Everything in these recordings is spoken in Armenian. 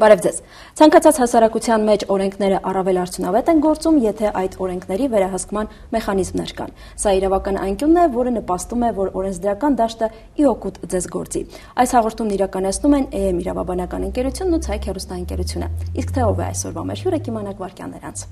Բարև ձեզ։ Ցանկացած հասարակության մեջ օրենքները առավել արդյունավետ են գործում, եթե այդ օրենքների վերահսկման մեխանիզմներ կան։ Սա իրավական անկյունն է, որը նպաստում է, որ օրենսդրական դաշտը ի օգուտ ձեզ գործի։ Այս հաղորդումն իրականացնում են EM իրավաբանական ընկերությունն ու Ցայք հեռուստաընկերությունը։ Իսկ թե ով է այսօրվա մեր հյուրը, կիմանաք վայրկյաններ անց։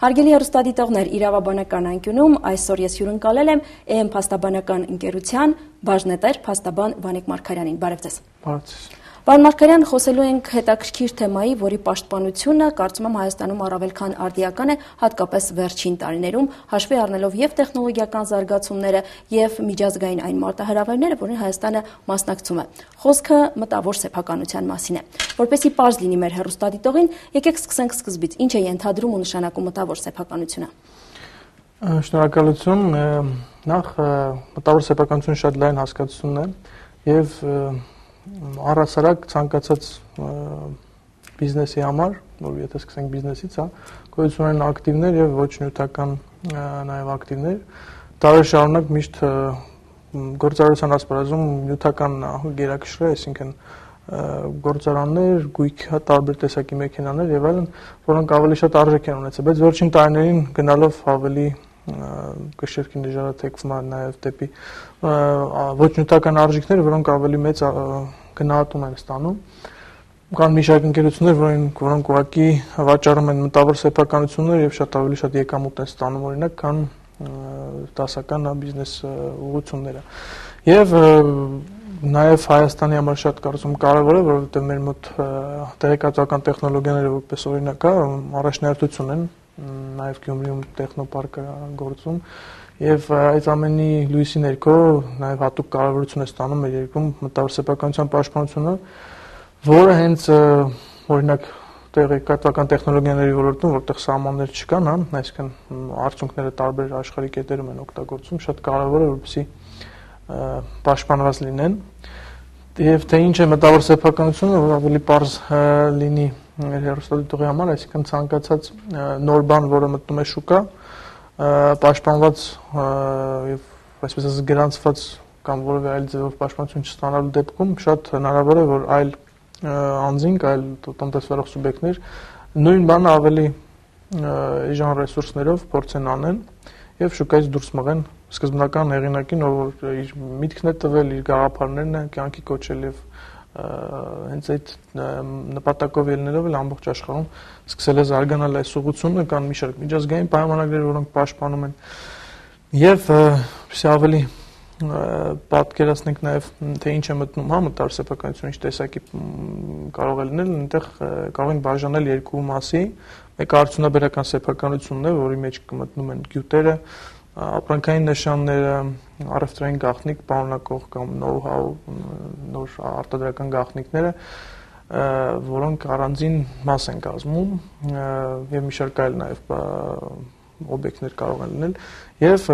Հարգելի հեռուստադիտողներ, իրավաբանական անկյունում այսօր ես հյուրընկալել եմ EM փաստաբանական ընկերության բաժնետեր փաստաբան Վանիկ Մարգարյանին։ Բարև ձեզ։ Բարև ձեզ։ Պարոն Մարգարյան, խոսելու ենք հետաքրքիր թեմայի, որի պաշտպանությունը կարծում եմ Հայաստանում առավել քան արդիական է, հատկապես վերջին տարիներում, հաշվի առնելով եւ տեխնոլոգիական զարգացումները եւ միջազգային այն մարտահրավերները, որին Հայաստանը մասնակցում է։ Խոսքը մտավոր սեփականության մասին է։ Որպեսզի պարզ լինի մեր հեռուստադիտողին, եկեք սկսենք սկզբից։ Ինչ է ենթադրում ու նշանակում մտավոր սեփականությունը։ Շնորհակալություն։ Նախ մտավոր սեփականությունը շատ լայն հասկացություն է եւ առհասարակ ցանկացած բիզնեսի համար, որ եթե սկսենք բիզնեսից, գոյություն ունեն ակտիվներ եւ ոչ նյութական նաեւ ակտիվներ, տարի շարունակ միշտ գործարարության ասպարեզում նյութական գերակշռ է, այսինքն գործարաններ, գույք, տարբեր տեսակի մեքենաներ եւ այլն, որոնք ավելի շատ արժեք են ունեցել, բայց վերջին տարիներին գնալով ավելի կշերքի նժարաթեքվում է նաև դեպի ոչ նյութական արժեքներ, որոնք ավելի մեծ գնահատում են ստանում։ Կան մի շարք ընկերություններ, որոնք ուղղակի վաճառում են մտավոր սեփականություններ եւ շատ ավելի շատ եկամուտ են ստանում, օրինակ, քան դասական բիզնես ուղղությունները։ Եվ նաև Հայաստանի համար շատ կարծում կարևոր է, որովհետեւ մեր մոտ տեղեկատվական տեխնոլոգիաները որպես օրինակ առաջնահերթություն են, նաև Գյումրիում տեխնոպարկ է գործում եւ այս ամենի լույսի ներքո նաև հատուկ կարևորություն է ստանում մեր երկրում մտավոր սեփականության պաշտպանությունը, որը հենց օրինակ տեղեկատվական տեխնոլոգիաների ոլորտում, որտեղ սահմաններ չկան, այսինքն արդյունքները տարբեր աշխարհի կետերում են օգտագործում, շատ կարևոր է որպեսզի պաշտպանված լինեն։ Եվ թե ինչ է մտավոր սեփականությունը, որ ավելի պարզ լինի հեռուստադիտողի համար, այսինքն ցանկացած նոր բան, որը մտնում է շուկա, պաշտպանված եւ այսպես ասած գրանցված կամ որևէ այլ ձևով պաշտպանություն չստանալու դեպքում շատ հնարավոր է, որ այլ անձինք, այլ տնտեսվարող սուբյեկտներ նույն բանը ավելի էժան ռեսուրսներով փորձեն անեն եւ շուկայից դուրս մղեն սկզբնական հեղինակին, որ իր միտքն է տվել, իր գաղափարներն է կյանքի կոչել եւ հենց այդ նպատակով ելնելով էլ ամբողջ աշխարհում սկսել է զարգանալ այս ուղղությունը, կան մի շարք միջազգային պայմանագրեր, որոնք պաշտպանում են եւ ավելի պատկերացնենք նաեւ թե ինչ է մտնում մտավոր սեփականությունը, ինչ տեսակի կարող է լինել, այնտեղ կարող ենք բաժանել երկու մասի, մեկը արդյունաբերական սեփականությունն է, որի մեջ կմտնում են գյուտերը, ապրանքային նշանները, առևտրային գաղտնիք պարունակող կամ know-how, նոր արտադրական գաղտնիքները, որոնք առանձին մաս են կազմում եւ մի շարք այլ նաեւ օբյեկտներ կարող են լինել եւ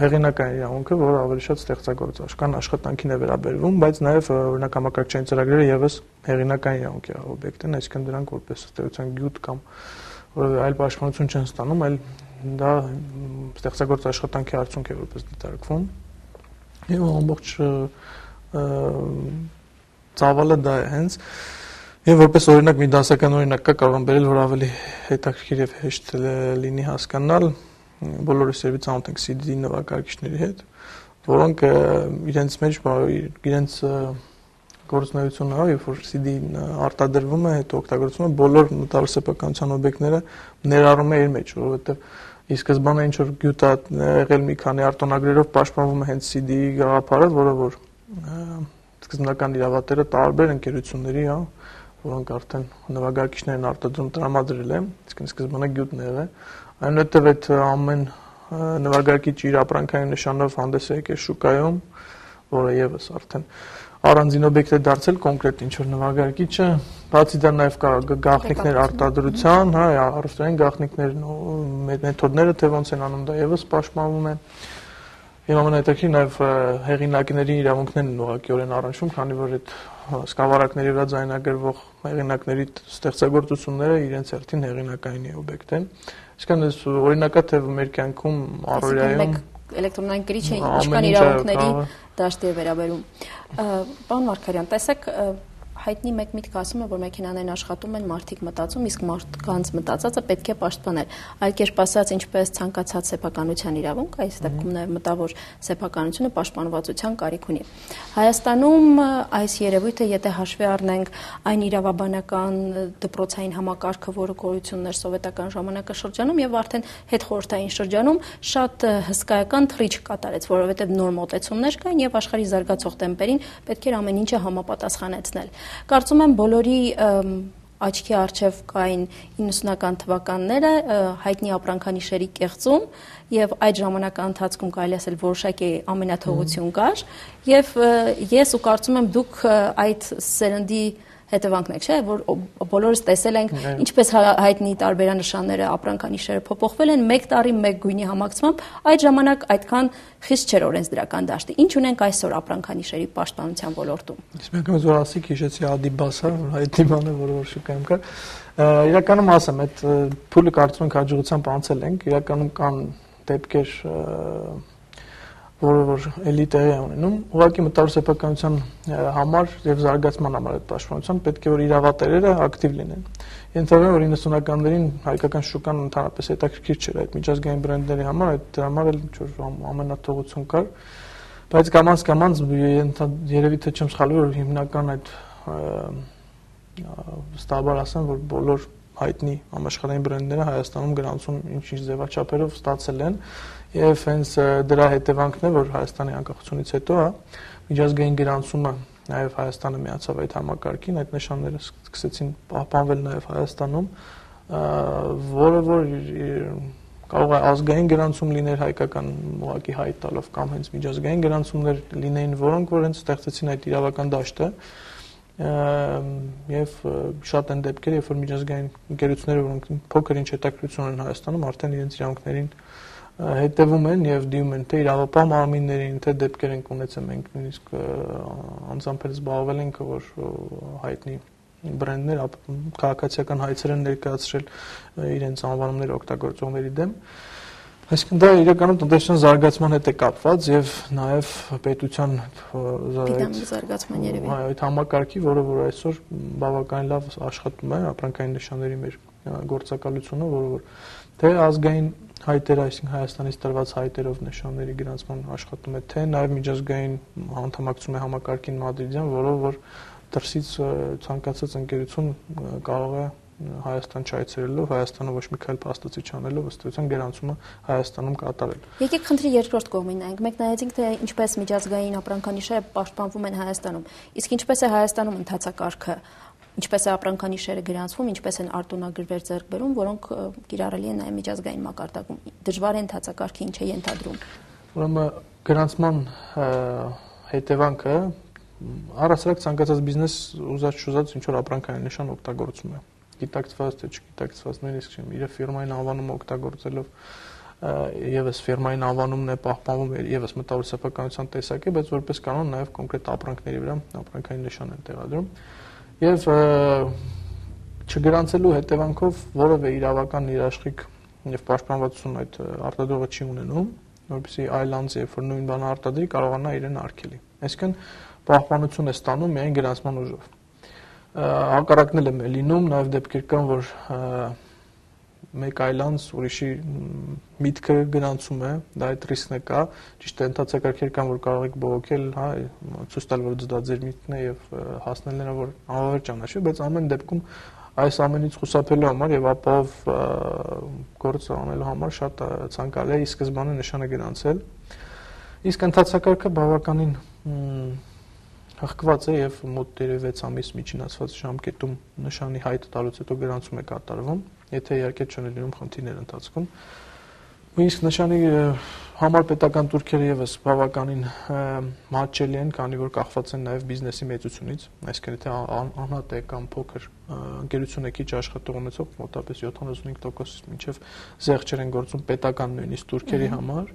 հեղինակային իրավունքը, որը ավելի շատ ստեղծագործական աշխատանքին է վերաբերվում, բայց նաեւ օրինակ համակարգչային ծրագրերը եւս հեղինակային իրավունքի օբյեկտ են, այսինքն դրանք որպես ստեղծան գյուտ կամ որևէ այլ պաշտպանություն չեն ստանում, այլ դա ստեղծագործ աշխատանքի արդյունք է որպես դիտարկվում եւ ամբողջ ծավալը դա է հենց եւ որպես օրինակ մի դասական օրինակ կա, կարող եմ բերել, որ ավելի հետաքրքիր եւ հեշտ լինի հասկանալ, բոլորս երևի ծանոթ ենք CD նվագարկիչների հետ, որոնք իրենց մեջ իրենց գործունեությունը, երբ որ CD-ն արտադրվում է, հետո օգտագործվում է, բոլոր մտավոր սեփականության օբյեկտները ներառում է իր մեջ, որովհետեւ ի սկզբանե ինչ որ գյուտ է եղել մի քանի արտոնագրերով պաշտպանվում է հենց CD-ի գաղափարը, որը որ սկզբնական իրավատերը տարբեր ընկերությունների, որոնք արդեն նվագարկիչներ են արտադրում տրամադրել է, իսկ սկզբանե գյուտն է եղել, այնուհետև այդ ամեն նվագարկիչ իր ապրանքային նշանով հանդես է եկել շուկայում, որը եւս արդեն առանձին օբյեկտ է դարձել կոնկրետ ինչ որ նվագարկիչը, բացի դա նաեւ կա գաղտնիքներ արտադրության, առևտրային գաղտնիքներ, մեթոդները թե ոնց են անում, դա եւս պաշտպանվում է։ Եվ ամենահետաքրքիրը նաեւ հեղինակների իրավունքներն են ուղղակիորեն առնչվում, քանի որ այդ սկավառակների վրա ձայնագրվող հեղինակների ստեղծագործությունները իրենց հերթին հեղինակային օբյեկտ են։ Իսկական օրինակա թե մեր կյանքում առօրյայում էլեկտրոնային գրիչը ինչքան իրավունքների դաշտի է վերաբերում։ Պարոն Մարգարյան, տեսեք, հայտնի մեկ միտք ասում է, որ մեքենաներն աշխատում են, մարդիկ մտածում, իսկ մարդկանց մտածածը պետք է պաշտպանել։ Այլ կերպ ասած, ինչպես ցանկացած սեփականության իրավունք, այս դեպքում նաև մտավոր սեփականությունը պաշտպանվածության կարիք ունի։ Հայաստանում այս երևույթը, եթե հաշվի առնենք այն իրավաբանական դպրոցային համակարգը, որը գոյություն ուներ սովետական ժամանակաշրջանում եւ արդեն հետխորհրդային շրջանում, շատ հսկայական թռիչք կատարեց, որովհետեւ նոր մոտեցումներ կային եւ աշխարհի զարգացող տեմպերին պետք էր ամեն ինչը համապատասխանեցնել։ Կարծում եմ բոլորի աչքի առջև կային 90-ական թվականները հայտնի ապրանքանիշերի կեղծում եւ այդ ժամանակահատվածի ընթացքում կարելի ասել որոշակի ամենաթողություն կար եւ ես ու կարծում եմ դուք այդ սերնդի հետևանքն եք, չէ՞, որ բոլորս տեսել ենք ինչպես հայտնի տարբերանշանները, ապրանքանիշերը փոփոխվել են 1 տարի 1 գույնի համակցմամբ, այդ ժամանակ այդքան խիստ չէր օրենսդրական դաշտը։ Ինչ ունենք այսօր ապրանքանիշերի պաշտպանության ոլորտում։ Իսկ մենք ոնց որ ասիք, հիշեցի Ադիբասը, հայտնի բանը, որը շուկայում կար։ Իրականում ասեմ, այդ փուլը կարծում ենք հաջողությամբ անցել ենք, իրականում կան դեպքեր, որը որ էլի տեղի է ունենում, ուղղակի մտավոր սեփականության համար եւ զարգացման համար այդ պաշտպանության պետք է որ իրավատերերը ակտիվ լինեն։ Ենթադրում որ 90-ականներին հայկական շուկան ընդհանրապես հետաքրքիր չէր այդ միջազգային բրենդների համար, այդ դրա համար էլ ինչ-որ ամենաթողություն կար, բայց կամաց երևի թե չեմ սխալվում, որ հիմնական այդ վստահաբար ասեմ, որ բոլոր հայտնի համաշխարհային բրենդները Հայաստանում գրանցում ինչ-ինչ ձևաչափերով ստացել են եւ հենց դրա հետևանքն է, որ Հայաստանի անկախությունից հետո միջազգային գրանցումը նաեւ Հայաստանը միացավ այդ համակարգին, այդ նշանները սկսեցին պահպանվել նաեւ Հայաստանում, որը որ կարող է ազգային գրանցում լիներ հայկական ուղղակի հայտ տալով կամ հենց միջազգային գրանցումներ լինեին, որոնք որ հենց ստեղծեցին այդ իրավական դաշտը եւ շատ են դեպքեր, երբ որ միջազգային ընկերությունները, որոնք փոքր ինչ հետաքրքրություն ունեն Հայաստանում, արդեն իրենց իրավունքներին հետևում են եւ դիում են թե իրավապահ մարմիններին, թե դեպքեր են ունեցել մենք նույնիսկ անձամբ էլ զբաղվել ենք, որ հայտնի բրենդներ քաղաքացիական հայցեր են ներկայացրել իրենց անվանումները օգտագործողների դեմ։ Այսինքն դա իրականում տնտեսության զարգացման հետ է կապված եւ նաեւ պետության զարգացման երևի։ Այդ համակարգի, որը որ այսօր բավականին լավ աշխատում է, ապրանքային նշանների մեր գործակալությունը, որը որ թե ազգային հայտերը, այսինքն Հայաստանից տրված հայտերով նշանների գրանցման աշխատում է, թե նաեւ միջազգային անդամակցում է համակարգին Մադրիդյան, որով որ դրսից ցանկացած ընկերություն կարող է Հայաստան չայցելելով, Հայաստանը ոչ մի քայլ փաստացի չանելով, ըստ էության գրանցումը Հայաստանում կատարել։ Եկեք խնդրի երկրորդ կողմին նայենք։ Մենք նայեցինք, թե ինչպես միջազգային ապրանքանիշերը պաշտպանվում են Հայաստանում, իսկ ինչպես է Հայաստանում ընթացակարգը, ինչպես է ապրանքանիշերը գրանցվում, ինչպես են արտոնագրվեր ձեռք բերում, որոնք կիրառելի են նաև միջազգային մակարդակում։ Դժվար է ընթացակարգը ինչ է ենթադրում։ Ուրեմն գրանցման հետևանքը առասարակ ցանկացած բիզնես ուզած ինչ որ ապրանքային նշան օգտագործում է։ Գիտակցված թե չգիտակցված, նույնիսկ չեմ, իր ֆիրմային անվանումը օգտագործելով եւս ֆիրմային անվանումն է պահպանվում եւս մտավոր սեփականության տեսակ է, բայց որպես կանոն նաեւ կոնկրետ ապրանքների վրա ապրանքային նշան են տեղադրում եւ չգրանցելու հետևանքով որևէ իրավական երաշխիք եւ պաշտպանվածություն այդ արտադրողը չի ունենում, որովհետեւ այլ անձ երբ որ նույն բանը արտադրի կարողանա իրեն արգելի։ Այսինքն պահպանություն է ստանում միայն գրանցման ուժով։ Հակառակն էլ է լինում, նաև դեպքեր կան, որ մեկ այլ անձ ուրիշի միտքը գրանցում է, դա այդ ռիսկն է կա, ճիշտ է ընթացակարգեր կան, որ կարող եք բողոքել, հա, ցույց տալ, որ դա ձեր միտքն է եւ հասնել նրան, որ անվավեր ճանաչի, բայց ամեն դեպքում այս ամենից խուսափելու համար եւ ապահով գործ անելու համար շատ ցանկալի է ի սկզբանե նշանը գրանցել։ Իսկ ընթացակարգը բավականին հղկված է եւ մոտ 6 ամիս միջինացված ժամկետում նշանի հայտ տալուց հետո գրանցում է կատարվում, եթե իհարկե չեն լինում խնդիրներ ընթացքում։ Նույնիսկ նշանի համար պետական турքերը եւս բավականին մատչելի են, քանի որ կախված են նաեւ բիզնեսի մեծությունից, այսինքն եթե անհատ է կամ փոքր ընկերություն է քիչ աշխատող ունեցող, մոտավորապես 75% մինչեւ զեղչեր են գործում պետական նույնիսկ турքերի համար։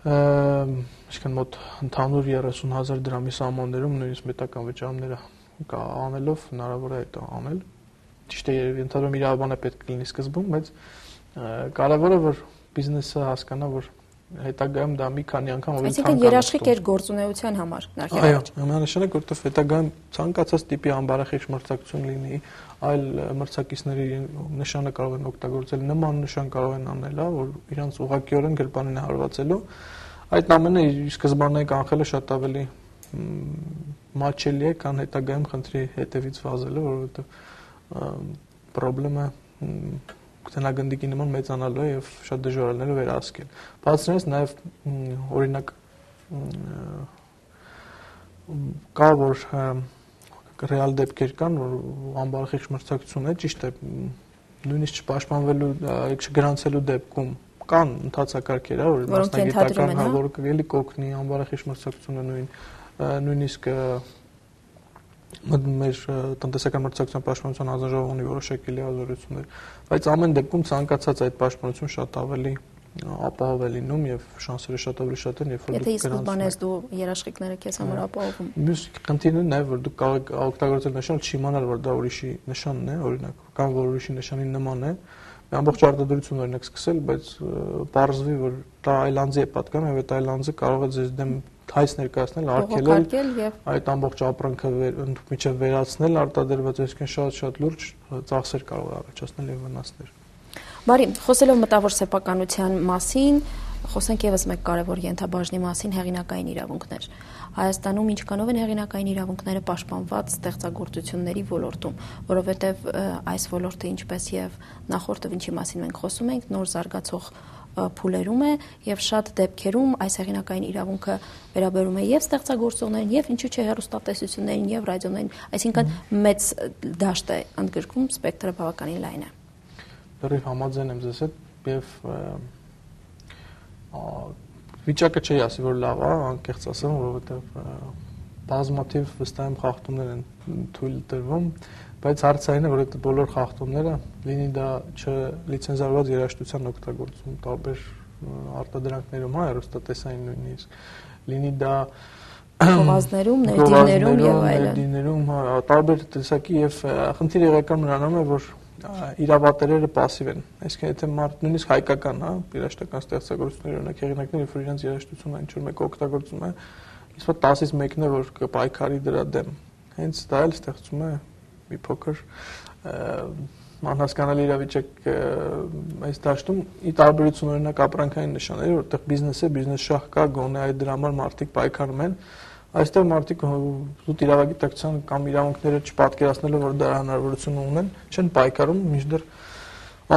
Այսինքն մոտ ընդհանուր 30,000 դրամի սահմաններում նույնիսկ պետական վճարումները անելով հնարավոր է դա անել։ Ճիշտ է, ենթադրում իրավաբանը պետք է լինի սկզբում, բայց կարևորը որ բիզնեսը հասկանա, որ հետագայում դա մի քանի անգամ ավելի Այսինքն երաշխիք էր գործունեության համար Այո, միանշանակ, որովհետև հետագայում ցանկացած տիպի ամբարախիղճ մրցակցություն լինի, այլ մրցակիցների նշանը կարող են օգտագործել, նման նշան կարող են անել, որ իրանց ուղղակիորեն գրպանին հարվածելու, այդ ամենը իր սկզբանե կանխելը շատ ավելի մատչելի է, քան հետագայում խնդրի հետևից վազելը, որովհետև խնդրեմը գնագնդիկի նման մեծանալու է եւ շատ դժվար է վերահսկել։ Բացի դրանից նաեւ օրինակ կա որ ռեալ դեպքեր կան, որ ամբարախիղճ մրցակցություն է, ճիշտ է, նույնիսկ չպաշտպանվելու, չգրանցելու դեպքում կան ընթացակարգեր, որ մասնագիտական որ էլի կօգնի ամբարախիղճ մրցակցությունը նույնիսկ մեր տնտեսական մրցակցության պաշտպանության հանձնաժողովը ունի որոշակի լիազորություններ, բայց ամեն դեպքում ցանկացած այդ պաշտպանություն շատ ավելի ապահով է լինում եւ շանսերը շատ ավելի շատ են, երբ որ դուք գրանցում եք դու երաշխիքները քեզ համար ապահովում։ Մյուս խնդիրն է նաեւ որ դուք կարող եք օգտագործել նշան, չիմանալ որ դա ուրիշի նշանն է, օրինակ, կամ որ ուրիշի նշանի նման է, ամբողջ արտադրությունը օրինակ սկսել, բայց պարզվի որ դա այլանդզի է պատկանում եւ այդ այլանդզը կարող է ձեզ դեմ հայց ներկայացնել, արգելել այդ ամբողջ ապրանքը միջև վերացնել արտադրված, այսինքն շատ լուրջ ծախսեր կարող է առաջացնել եւ վնասներ։ Բարի, խոսելով մտավոր սեփականության մասին, խոսենք եւս մեկ կարևոր ենթաբաժնի մասին՝ հեղինակային իրավունքներ։ Հայաստանում ինչքանով են հեղինակային իրավունքները պաշտպանված ստեղծագործությունների ոլորտում, որովհետեւ այս ոլորտը ինչպես եւ նախորդը ինչի մասին մենք խոսում ենք, նոր զարգացող փուլերում է եւ շատ դեպքերում այս հեղինակային իրավունքը վերաբերում է եւ ստեղծագործողներին եւ ինչու՞ չէ հեռուստատեսություններին եւ ռադիոներին, այսինքն մեծ դաշտ է ընդգրկում, սպեկտրը բավականին լայն է։ Լրիվ համաձայն եմ ձեզ հետ եւ վիճակը չի ասի որ լավ է, անկեղծ ասեմ, որովհետեւ բազմաթիվ վստահ եմ խախտումներ են թույլ տրվում, բայց հարցը այն է, որ այդ բոլոր խախտումները լինի դա չլիցենզավորված երաժշտության օգտագործում տարբեր արտադրանքներում, հեռուստատեսային նույնիսկ, լինի դա գովազդներում, ներդիրներում եւ այլն։ Ներդիրներում, տարբեր տեսակի եւ խնդիրը եղական նրանում է, որ իրավատերերը пассив են։ Այսինքն եթե մարդ նույնիսկ հայկական, երաժշտական ստեղծագործություններ օրինակ հեղինակներ, երբ որ իրենց երաժշտությունը ինչ որ մեկը օգտագործում է, իսկ 10-ից մեկն է որ կպայքարի դրա դեմ։ Հենց դա էլ ստեղծում է մի փոքր անհասկանալի իրավիճակ այս դաշտում ի տարբերություն օրինակ ապրանքային նշանների, որտեղ բիզնես է, բիզնես շահ կա, գոնե այդ դրա համար մարդիկ պայքարում են, այստեղ մարդիկ զուտ իրավագիտակցության կամ իրավունքները չպատկերացնելով որ դա հնարավորություն ունեն, չեն պայքարում, մինչդեռ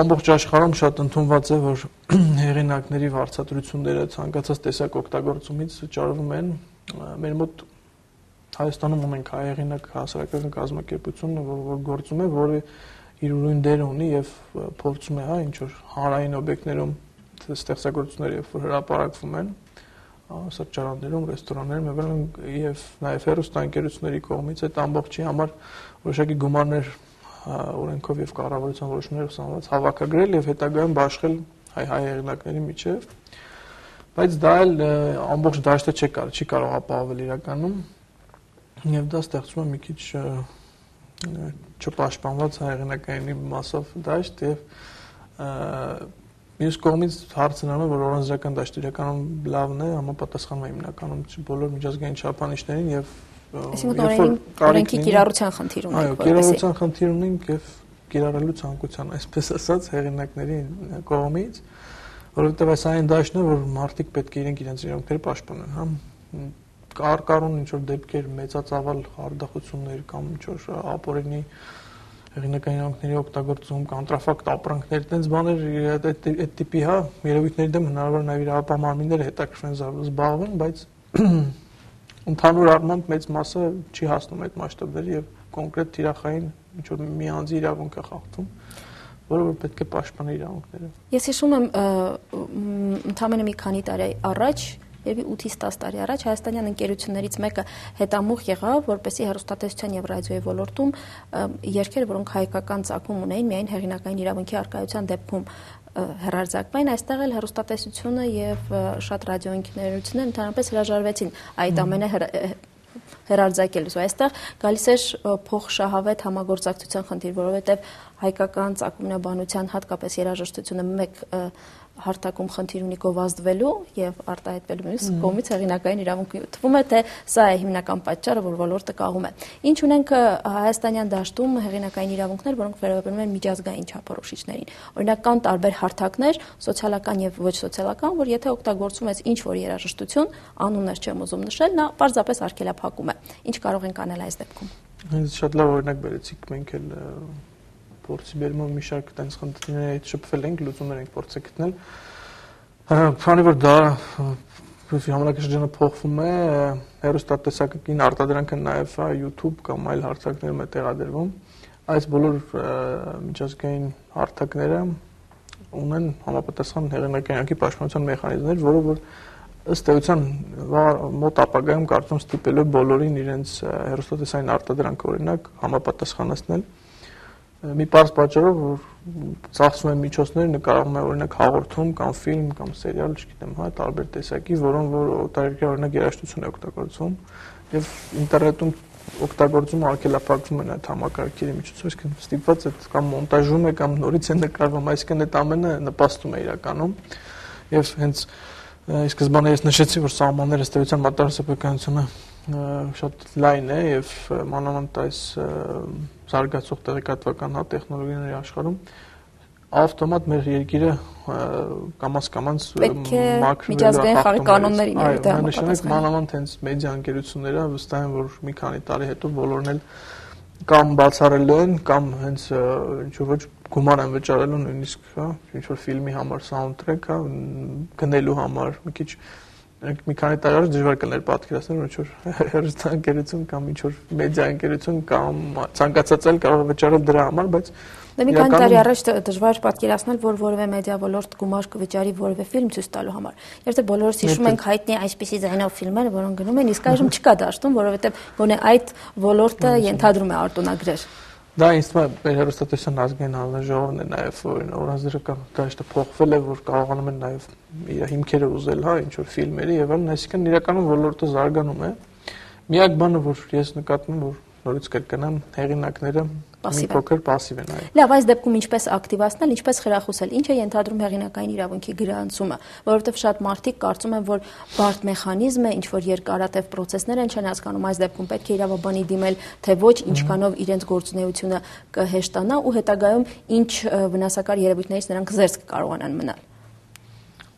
ամբողջ աշխարհում շատ ընդունված է, որ հեղինակների վարձատրությունները ցանկացած տեսակ օգտագործումից վճարվում են, մեր մոտ Հայաստանում ունենք հայհեղինակ հասարակական կազմակերպություն, որ գործում է, որը իր ուրույն դեր ունի եւ փորձում է, ինչ որ հանրային օբյեկտներում ստեղծագործություններ երբ որ հրապարակվում են, սրճարաններում, ռեստորաններում եւ նաեւ հեռուստաընկերությունների կողմից այդ ամբողջի համար որոշակի գումարներ օրենքով եւ կառավարության որոշումներով սահմանված հավաքագրել եւ հետագայում բաշխել հայհեղինակների միջեւ, բայց դա էլ ամբողջ դաշտը չի կարող ապահովել իրականում եւ դա ստեղծում է մի քիչ չպաշտպանված հեղինակայինի մասով դաշտ եւ մյուս կողմից հարցը նրան է որ օրենսդրական դաշտը իրականում լավն է, համապատասխանում է հիմնականում բոլոր միջազգային չափանիշներին եւ օրենքի կիրառության խնդիր ունենք, այո, կիրառության խնդիր ունենք եւ կիրառելու ցանկության, այսպես ասած, հեղինակների կողմից, որովհետեւ այս այն դաշտն է, որ մարդիկ պետք է իրենց իրավունքները պաշտպանեն, հա կառուն ինչ որ դեպքեր մեծածավալ հարդախություններ կամ ինչ որ ապօրինի հեղինակային իրավունքների օգտագործում, կոնտրաֆակտ ապրանքներ, այդպես բաներ այդ տիպի հա երևույթների դեմ հնարավոր նաև իրավապահ մարմինները հետաքրքրեն զբաղվեն, բայց ընդհանուր առմամբ մեծ մասը չի հասնում այդ մասշտաբների եւ կոնկրետ թիրախային ինչ որ մի անձի իրավունք է խախտում, որը որ պետք է պաշտպանի իրավունքները։ Ես հիշում եմ ընդամենը մի քանի տարի առաջ Երևի 8-ից 10 տարի առաջ հայաստանյան ընկերություններից մեկը հետամուխ եղավ, որպեսզի հեռուստատեսության եւ ռադիոյի ոլորտում երգեր, որոնք հայկական ծագում ունեին, միայն հեղինակային իրավունքի առկայության դեպքում հեռարձակվային, այստեղ էլ հեռուստատեսությունը եւ շատ ռադիոընկերությունները ընդհանրապես հրաժարվեցին այդ ամենը հեռարձակելուց։ Այստեղ գալիս է փոխշահավետ համագործակցության խնդիր, որովհետեւ հայկական ծագումնաբանության հատկապես երաժշտությունը մեկ հարթակում խնդիր ունի գովազդվելու եւ արտահայտվելու մյուս կողմից հեղինակային իրավունքի։ Թվում է, թե սա է հիմնական պատճառը, որ ոլորտը կաղում է։ Ինչ ունենք հայաստանյան դաշտում հեղինակային իրավունքներ, որոնք վերաբերում են միջազգային չափորոշիչներին։ Օրինակ կան տարբեր հարթակներ, սոցիալական եւ ոչ սոցիալական, որ եթե օգտագործում ես ինչ-որ երաժշտություն, անուններ չեմ ուզում նշել, նա պարզապես արգելափակում է։ Ինչ կարող ենք անել այս դեպքում։ Հենց շատ լավ օրինակ բերեցիք, մենք էլ փորձի բերումով մի շարք տենց խնդիրների հետ շփվել ենք, լուծումներ ենք փորձել գտնել։ Քանի որ դա ժամանակաշրջանը փոխվում է, հեռուստատեսակային արտադրանքը նաև YouTube կամ այլ հարթակներում է տեղադրվում, այս բոլոր միջազգային հարթակները ունեն համապատասխան հեղինակայինի պաշտպանության մեխանիզմներ, որը որ ըստ էության մոտ ապագայում կարծում ստիպելու բոլորին իրենց հեռուստատեսային արտադրանքը օրինակ համապատասխանեցնել մի պարզ պատճառով, որ ծախսվում են միջոցներ, նկարահանում է օրինակ հաղորդում կամ ֆիլմ կամ սերիալ, չգիտեմ, տարբեր տեսակի, որոնք որ օտարերկրյա օրինակ երաժշտություն է օգտագործվում եւ ինտերնետում օգտագործում արգելափակվում են այդ համակարգերի միջոցով, այսինքն ստիպված է կամ մոնտաժում է կամ նորից է նկարվում, այսինքն այդ ամենը նպաստում է իրականում եւ հենց սկզբանե ես նշեցի, որ սահմանները ըստ էության մատառասեփականությունը շատ լայն է եւ մանավանդ այս զարգացող տեղեկատվական տեխնոլոգիաների աշխարհում ավտոմատ մեր երկիրը կամաց-կամաց միջազգային խաղի կանոններին է դա նշանակում մանավանդ հենց մեդիա ընկերությունները վստահ են, որ մի քանի տարի հետո բոլորն էլ կամ բացառելու են կամ հենց ինչ-որ ոչ գումար են վճարելու նույնիսկ ինչ-որ ֆիլմի համար սաունդթրեք գնելու համար մի քիչ մի քանի տարի առաջ դժվար կներ պատկերացնել, որ ինչ-որ հեռուստաընկերություն կամ ինչ-որ մեդիա ընկերություն կամ ցանկացած այլ կարող է վճարել դրա համար, բայց մի քանի տարի առաջ դժվար պատկերացնել, որ որևէ մեդիա ոլորտ գումար կվճարի որևէ ֆիլմ ցույց տալու համար։ Երբ բոլորս հիշում ենք հայտնի այսպիսի ձայնով ֆիլմերը, որոնք գնում են, իսկ այժմ չկա դաշտում, որովհետև գոնե այդ ոլորտը ենթադրում է արտոնագրեր։ Դա ինձ թվում է մեր հեռուստատեսության ազգային հանձնաժողովն է նաև օրենսդրական դաշտը փոխվել է, որ կարողանում են նաև իր հիմքերը ուզել, ինչ որ ֆիլմերի եւ այլն, այսինքն իրականում ոլորտը զարգանում է։ Միակ բանը, որ ես նկատում եմ, որ նորից կրկնեմ, հեղինակները մի փոքր пассив են այո։ Լավ, այս դեպքում ինչպես ակտիվացնել, ինչպես խրախուսել, ինչ է ենթադրում հեղինակային իրավունքի գրանցումը, որովհետև շատ մարդիկ կարծում են, որ բարդ մեխանիզմ է, ինչ որ երկարատև process-ներ են, չեն հասկանում այս դեպքում պետք է իրավաբանի դիմել, թե ոչ, ինչքանով իրենց գործունեությունը կհեշտանա ու հետագայում ինչ վնասակար երևույթներից նրանք զերծ կկարողանան մնալ։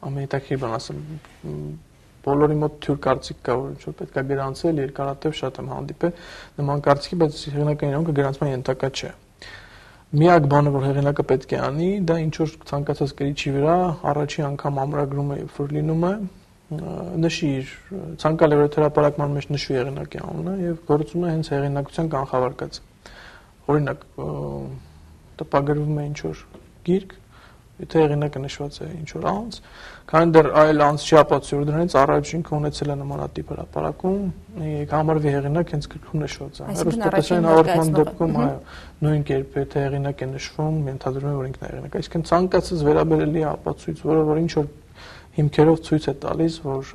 Ամենահետաքրքիր բան ասեմ, բոլորի մոտ թյուր կարծիք կա, որ ինչ-որ պետք է գրանցել, երկարատև շատ եմ հանդիպել նման կարծիքի, բայց հեղինակային իրավունքը գրանցման ենթակա չէ։ Միակ բանը, որ հեղինակը պետք է անի, դա ինչ-որ ցանկացած գրիչի վրա առաջի անգամ ամրագրումը երբ որ լինում է, նշի իր ցանկալի հրապարակման մեջ նշվի հեղինակի անունը եւ գործում է հենց հեղինակության կանխավարկած։ Օրինակ, տպագրվում է ինչ-որ գիրք, եթե հեղինակը նշված է ինչ-որ անձ, քանի դեռ այլ անձ չի ապացուցի, որ դրանից առաջին ունեցել է նմանատիպ հրապարակում, համարվի հեղինակ հենց գրքում նշված է։ Հեռուստատեսային հաղորդման դեպքում այո, նույն կերպ եթե հեղինակ է նշվում, ենթադրվում է, որ ինքն է հեղինակ։ Այսինքն ցանկացած վերաբերելի ապացույց, որը որ ինչ-որ հիմքերով ցույց է տալիս, որ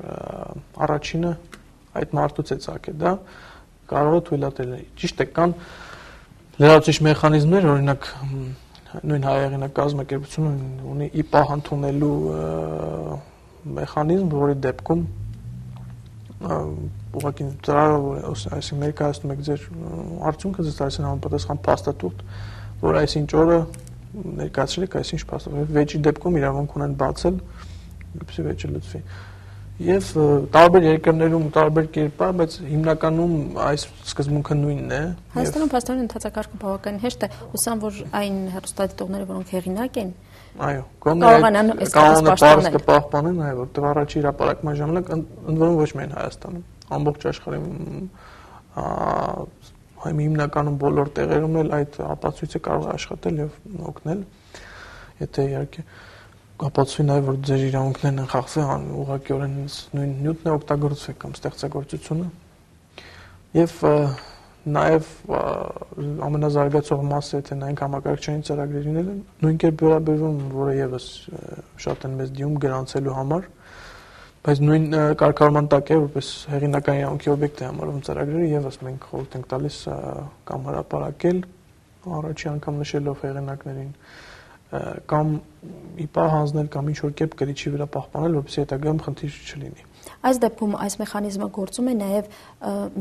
առաջինը այդ մարդուց է ցակել, դա կարող է թույլատրել։ Ճիշտ է, կան լրացուցիչ մեխանիզմներ, օրինակ նույն հայեղենակ կազմակերպությունը ունի ԻՊԱՀ ընդունելու մեխանիզմ, որի դեպքում ուղղակի այսինքն ներկայացնում եք ձեր արդյունքը, ձեզ տալիս են համապատասխան փաստաթուղթ, որ այսինչ օրը ներկայացրել եք այսինչ փաստաթուղթ, վեճի դեպքում իրավունք ունեն բացել, որպեսզի վեճը լուծվի։ Եվ տարբեր երկրներում տարբեր կերպ է, բայց հիմնականում այս սկզբունքը նույնն է։ Հայաստանում փաստորեն ընթացակարգը բավականին հեշտ է, հուսամ, որ այն հեռուստադիտողները, որոնք հեղինակ են, այո, կարողանան իսկապես պահպանեն, այո, որտեղ առաջի հրապարակման ժամանակ ընդ որում ոչ միայն Հայաստանում, ամբողջ աշխարհում հիմնականում բոլոր տեղերում էլ այդ ապացույցը կարող է աշխատել եւ օգնել, եթե իհարկե ապացուցի նաև որ ձեր իրավունքներն են խախտվել, ուղղակիորեն նույն նյութն է օգտագործվել կամ ստեղծագործությունը։ Եվ նաև ամենազարգացող մասը, եթե նայենք համակարգչային ծրագրերին էլ նույն կերպ վերաբերվում, որը եւս շատ են մեզ դիում գրանցելու համար, բայց նույն կարգավորման տակ է, որպես հեղինակային իրավունքի օբյեկտ է համարվում ծրագրերը, եւս մենք խորհուրդ ենք տալիս կամ հրապարակել, առաջի անգամ նշելով հեղինակներին կամ իպա հանձնել կամ ինչ-որ կերպ կրիչի վրա պահպանել, որպեսզի հետագայում խնդիր չլինի։ Այս դեպքում այս մեխանիզմը գործում է նաև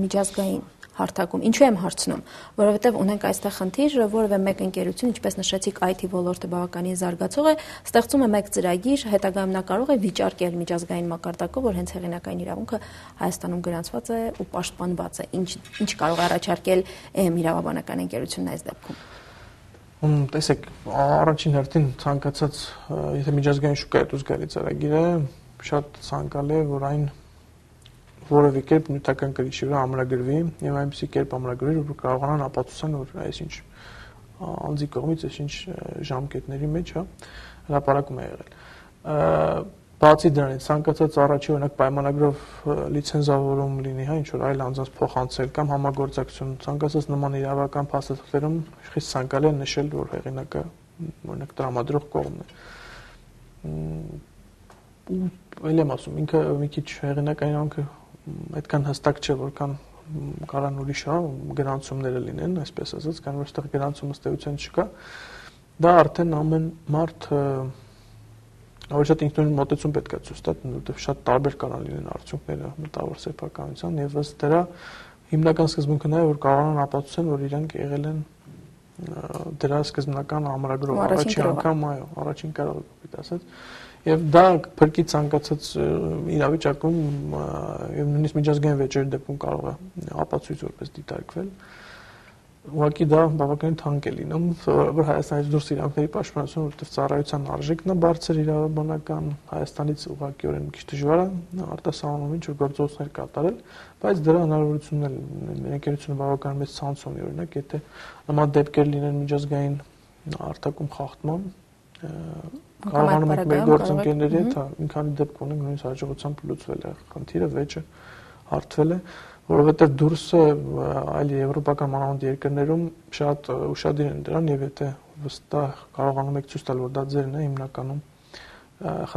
միջազգային հարթակում։ Ինչու եմ հարցնում, որովհետև ունենք այստեղ խնդիր, որևէ մեկ ընկերություն, ինչպես նշեցիք, IT ոլորտը բավականին զարգացող է, ստեղծում է մեկ ծրագիր, հետագայում նա կարող է վիճարկել միջազգային մակարդակով, որ հենց հեղինակային իրավունքը Հայաստանում գրանցված է ու պաշտպանված է։ Ինչ կարող է առաջարկել EM իրավաբանական ընկերությունն այս դեպքում։ Տեսեք, առաջին հերթին ցանկացած, եթե միջազգային շուկայի դուրս գալի ծրագիր է, շատ ցանկալի է, որ այն որևէ կերպ նյութական կրիչի վրա ամրագրվի եւ այնպեսի կերպ ամրագրվի, որ կարողանան ապացուցան, որ այսինչ անձի կողմից այսինչ ժամկետների մեջ հրապարակում է եղել։ Բացի դրանից, ցանկացած առաջի օրինակ պայմանագրով լիցենզավորում լինի, ինչ որ այլ անձանց փոխանցել կամ համագործակցություն, ցանկացած նման իրավական փաստաթղթերում խիստ ցանկալի է նշել, որ հեղինակը օրինակ տրամադրող կողմն է։ Ու ել եմ ասում, ինքը մի քիչ հեղինակային իրավունքը այդքան հստակ չէ, որքան կարան ուրիշ գրանցումները լինեն, այսպես ասած, քանի որ այստեղ գրանցումը ըստեյության չկա, դա արդեն ամեն մարդ ավելի շատ ինքնուրույն մոտեցում պետք է ցույց տա, որովհետև շատ տարբեր կարան լինեն արդյունքները մտավոր սեփականության եւ ըստ դրա հիմնական սկզբունքը նա է, որ կարողանան ապացուցեն, որ իրենք եղել են դրա սկզբնական ամրագրով առաջին անգամ, այո, առաջին կարողը պետք ասած եւ դա փրկի ցանկացած իրավիճակում եւ նույնիսկ միջազգային վեճերի դեպքում կարող է ապացույց որպես դիտարկվել։ Ուղղակի դա բավականին թանկ է լինում, որ Հայաստանից դուրս իրավունքների պաշտպանությունը, որովհետև ծառայության արժեքն է բարձր իրավաբանական, Հայաստանից ուղղակիորեն մի քիչ դժվար է արտասահմանում ինչ-որ գործողություններ կատարել, բայց դրա հնարավորությունն է ընկերությունը բավական մեծ ցանց ունի, օրինակ, եթե նման դեպքեր լինեն միջազգային արտակում խախտման, կարողանում ենք մեր գործընկերների հետ մի քանի դեպք ունենք, նույնիսկ հաջողությամբ լուծվել է խնդիրը, վեճը հարթվել է, որովհետև դուրսը այլ եվրոպական մանավանդ երկրներում շատ ուշադիր են դրան եւ եթե վստահ կարողանում եք ցույց տալ, որ դա ձերն է, հիմնականում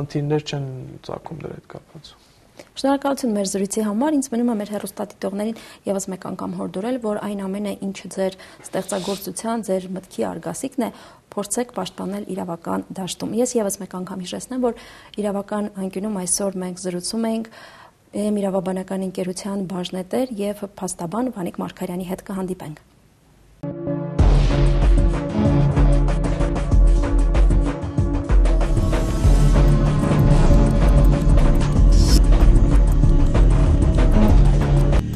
խնդիրներ չեն ծագում դրա հետ կապված։ Շնորհակալություն մեր զրույցի համար, ինձ մնում է մեր հեռուստադիտողներին եւս մեկ անգամ հորդորել, որ այն ամենը, ինչը ձեր ստեղծագործության, ձեր մտքի արգասիքն է, փորձեք պաշտպանել իրավական դաշտում։ Ես եւս մեկ անգամ հիշեցնեմ, որ իրավական անկյունում այսօր մենք զրուցում ենք EM իրավաբանական ընկերության բաժնետեր եւ փաստաբան Վանիկ Մարգարյանի հետ կհանդիպենք։